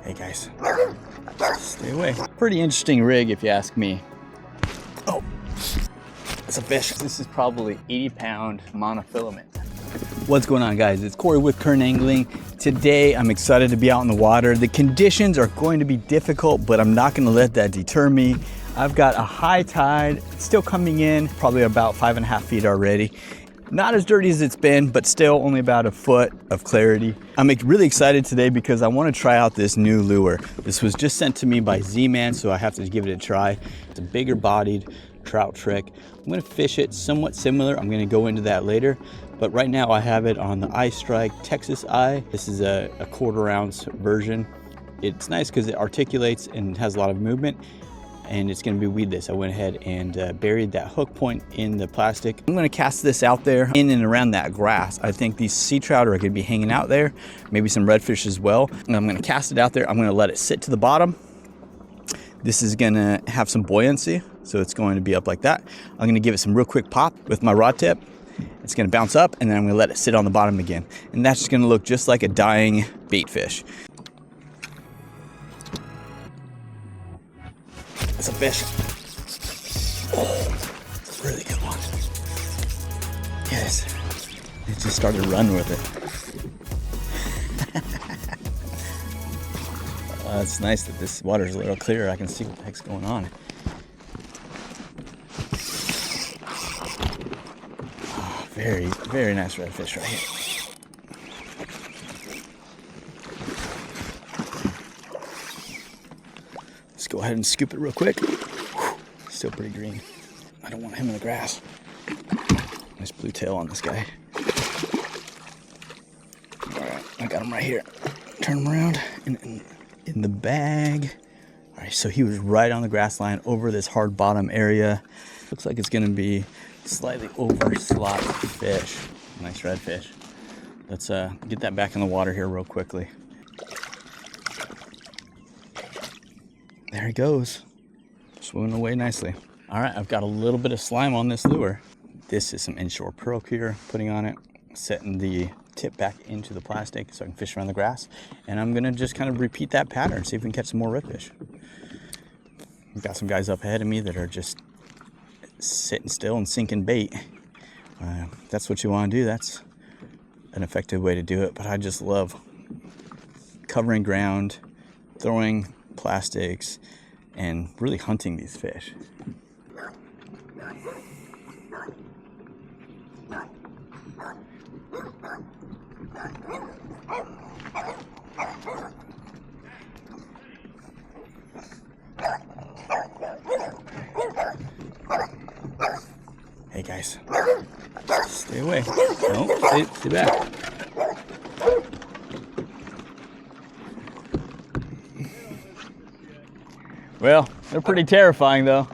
Hey guys, stay away. Pretty interesting rig if you ask me. Oh, it's a fish. This is probably 80-pound monofilament. What's going on, guys? It's Corey with Current Angling. Today I'm excited to be out in the water. The conditions are going to be difficult, but I'm not going to let that deter me. I've got a high tide still coming in, probably about 5.5 feet already. Not as dirty as it's been, but still only about a foot of clarity. I'm really excited today because I want to try out this new lure. This was just sent to me by Zman, so I have to give it a try. It's a bigger bodied trout trick. I'm going to fish it somewhat similar. I'm going to go into that later. But right now I have it on the iStrike Texas Eye. This is a 1/4 ounce version. It's nice because it articulates and has a lot of movement. And it's gonna be weedless. I went ahead and buried that hook point in the plastic. I'm gonna cast this out there in and around that grass. I think these sea trout are gonna be hanging out there, maybe some redfish as well. And I'm gonna cast it out there. I'm gonna let it sit to the bottom. This is gonna have some buoyancy, so it's going to be up like that. I'm gonna give it some real quick pop with my rod tip. It's gonna bounce up, and then I'm gonna let it sit on the bottom again. And that's just gonna look just like a dying bait fish. It's a fish. Oh, really good one. Yes. It just started running with it. It's nice that this water's a little clearer. I can see what the heck's going on. Oh, very, very nice redfish right here. Go ahead and scoop it real quick. Whew, still pretty green. I don't want him in the grass. Nice blue tail on this guy. All right, I got him right here. Turn him around in the bag. All right, so he was right on the grass line over this hard bottom area. Looks like it's gonna be slightly over slot fish. Nice redfish. Let's get that back in the water here real quickly. There he goes, swimming away nicely. All right, I've got a little bit of slime on this lure. This is some Inshore pearl cure, putting on it, setting the tip back into the plastic so I can fish around the grass. And I'm gonna just kind of repeat that pattern, see if we can catch some more redfish. We've got some guys up ahead of me that are just sitting still and sinking bait. That's what you wanna do. That's an effective way to do it, but I just love covering ground, throwing plastics, and really hunting these fish. Hey guys, stay away. No, stay back. Well, they're pretty terrifying though.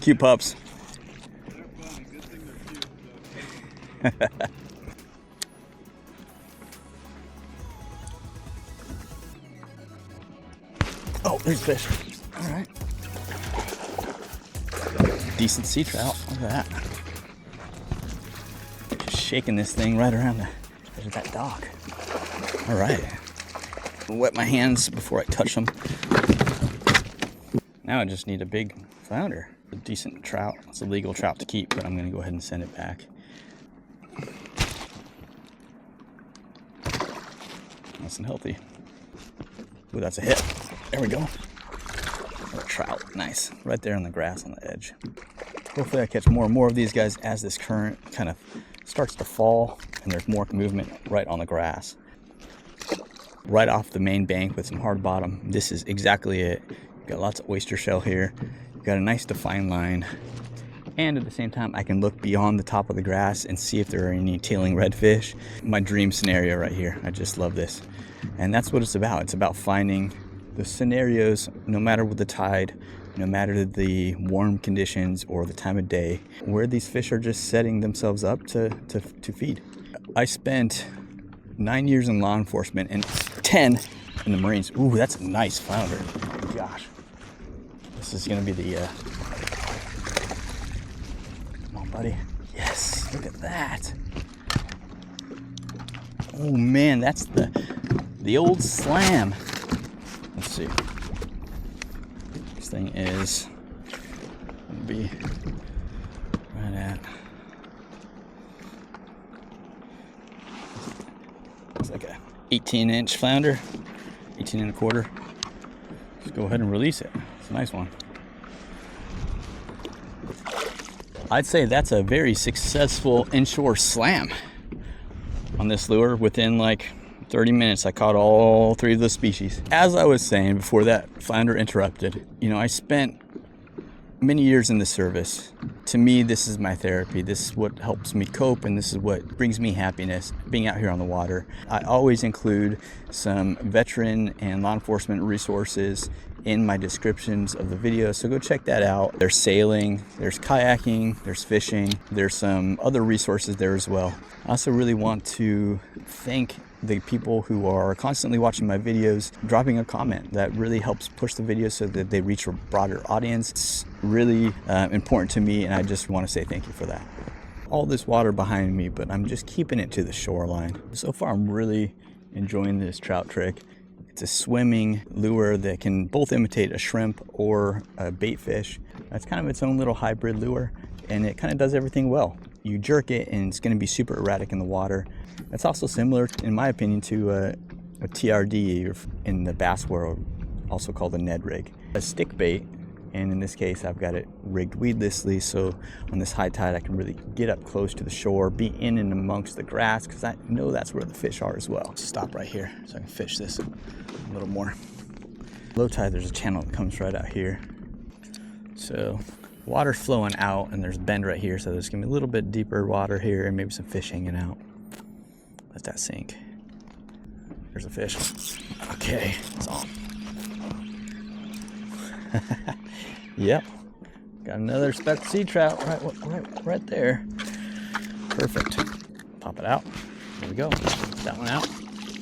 Cute pups. Oh, there's fish. All right. Decent sea trout. Look at that. Just shaking this thing right around the edge of that dock. All right. Wet my hands before I touch them. Now I just need a big flounder. A decent trout. It's a legal trout to keep, but I'm gonna go ahead and send it back. Nice and healthy. Ooh, that's a hit. There we go. A trout, nice. Right there on the grass on the edge. Hopefully I catch more and more of these guys as this current kind of starts to fall and there's more movement right on the grass. Right off the main bank with some hard bottom. This is exactly it. Got lots of oyster shell here. Got a nice defined line. And at the same time, I can look beyond the top of the grass and see if there are any tailing redfish. My dream scenario right here. I just love this. And that's what it's about. It's about finding the scenarios, no matter what the tide, no matter the warm conditions or the time of day, where these fish are just setting themselves up to feed. I spent 9 years in law enforcement and 10 in the Marines. Ooh, that's a nice flounder. Oh, gosh. This is gonna be the, come on, buddy. Yes, look at that. Oh man, that's the the old slam. Let's see. This thing is gonna be right at, it's like a 18-inch flounder, 18 and a quarter. Let's go ahead and release it. It's a nice one. I'd say that's a very successful inshore slam on this lure. Within like 30 minutes, I caught all 3 of the species. As I was saying before that flounder interrupted, you know, I spent many years in the service. To me, this is my therapy. This is what helps me cope, and this is what brings me happiness, being out here on the water. I always include some veteran and law enforcement resources in my descriptions of the video, so go check that out. There's sailing, there's kayaking, there's fishing, there's some other resources there as well. I also really want to thank the people who are constantly watching my videos, dropping a comment. That really helps push the video so that they reach a broader audience. It's really important to me, and I just want to say thank you for that. All this water behind me, but I'm just keeping it to the shoreline. So far, I'm really enjoying this trout trick. It's a swimming lure that can both imitate a shrimp or a bait fish. It's kind of its own little hybrid lure, and it kind of does everything well. You jerk it and it's going to be super erratic in the water. It's also similar, in my opinion, to a TRD in the bass world, also called a Ned rig. A stick bait, and in this case I've got it rigged weedlessly, so on this high tide I can really get up close to the shore, be in and amongst the grass, because I know that's where the fish are as well. Stop right here so I can fish this a little more. Low tide, there's a channel that comes right out here. So water's flowing out, and there's a bend right here, so there's gonna be a little bit deeper water here and maybe some fish hanging out. Let that sink. There's a fish. Okay, it's on. Yep, got another speckled sea trout right there. Perfect. Pop it out. There we go. That one out.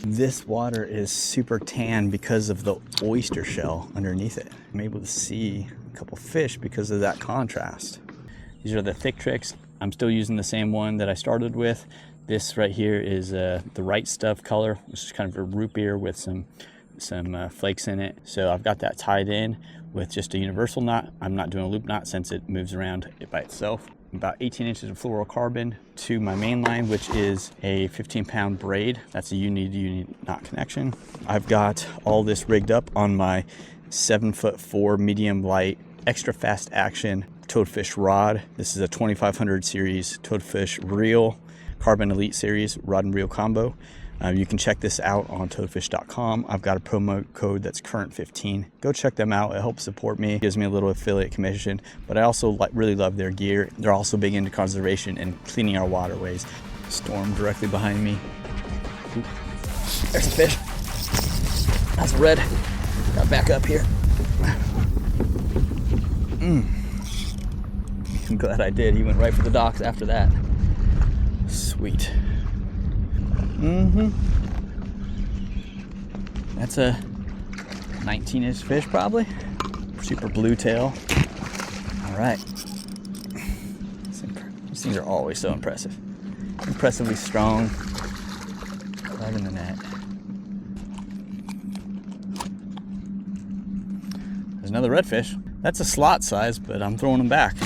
This water is super tan because of the oyster shell underneath it. I'm able to see a couple fish because of that contrast. These are the Thick Tricks. I'm still using the same one that I started with. This right here is the Right Stuff color, which is kind of a root beer with some flakes in it. So I've got that tied in with just a universal knot. I'm not doing a loop knot since it moves around it by itself. About 18 inches of fluorocarbon to my main line, which is a 15-pound braid. That's a uni knot connection. I've got all this rigged up on my 7'4" medium light extra fast action toadfish rod. This is a 2500 series toadfish reel Carbon Elite series rod and reel combo. You can check this out on toadfish.com. I've got a promo code that's current15. Go check them out. It helps support me. It gives me a little affiliate commission, but I also really love their gear. They're also big into conservation and cleaning our waterways. Storm directly behind me. Ooh. There's a fish. That's a red. Got back up here. I'm glad I did. He went right for the docks after that. Sweet. That's a 19-inch fish probably. Super blue tail. All right. These things are always so impressive. Impressively strong. Right in the net. There's another redfish. That's a slot size, but I'm throwing them back.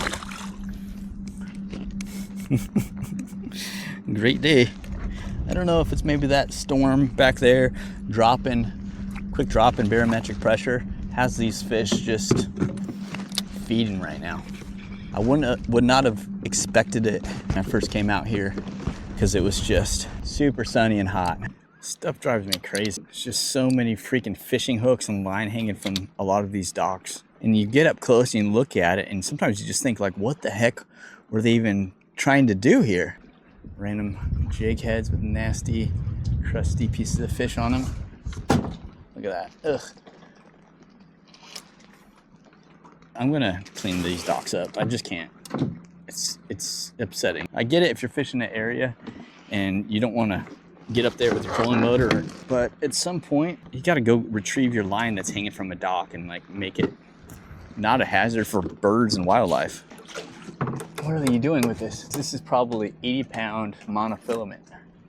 Great day. I don't know if it's maybe that storm back there quick drop in barometric pressure has these fish just feeding right now. I would not have expected it when I first came out here because it was just super sunny and hot. Stuff drives me crazy. There's just so many freaking fishing hooks and line hanging from a lot of these docks. And you get up close and you look at it, and sometimes you just think like, what the heck were they even trying to do here? Random jig heads with nasty, crusty pieces of fish on them. Look at that. Ugh. I'm gonna clean these docks up. I just can't. It's upsetting. I get it if you're fishing an area and you don't want to get up there with your trolling motor, but at some point you got to go retrieve your line that's hanging from a dock and like make it not a hazard for birds and wildlife. What are you doing with this? This is probably 80-pound monofilament.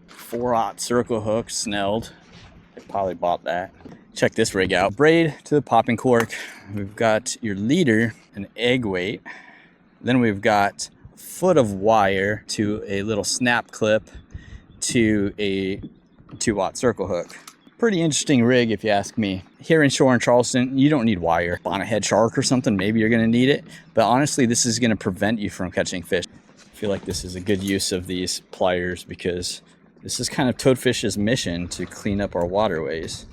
4/0 circle hook, snelled. Probably bought that. Check this rig out. Braid to the popping cork. We've got your leader, an egg weight. Then we've got a foot of wire to a little snap clip to a 2-watt circle hook. Pretty interesting rig if you ask me. Here inshore in Charleston, you don't need wire. Bonnethead shark or something, maybe you're gonna need it. But honestly, this is gonna prevent you from catching fish. I feel like this is a good use of these pliers because this is kind of toadfish's mission to clean up our waterways.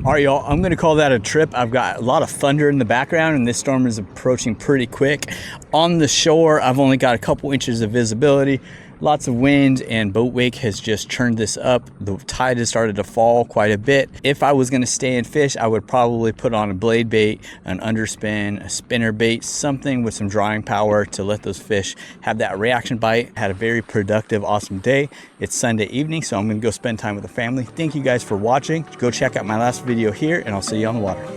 All right, y'all, I'm gonna call that a trip. I've got a lot of thunder in the background and this storm is approaching pretty quick. On the shore, I've only got a couple inches of visibility. Lots of wind and boat wake has just churned this up. The tide has started to fall quite a bit. If I was gonna stay and fish, I would probably put on a blade bait, an underspin, a spinner bait, something with some drawing power to let those fish have that reaction bite. Had a very productive, awesome day. It's Sunday evening, so I'm gonna go spend time with the family. Thank you guys for watching. Go check out my last video here and I'll see you on the water.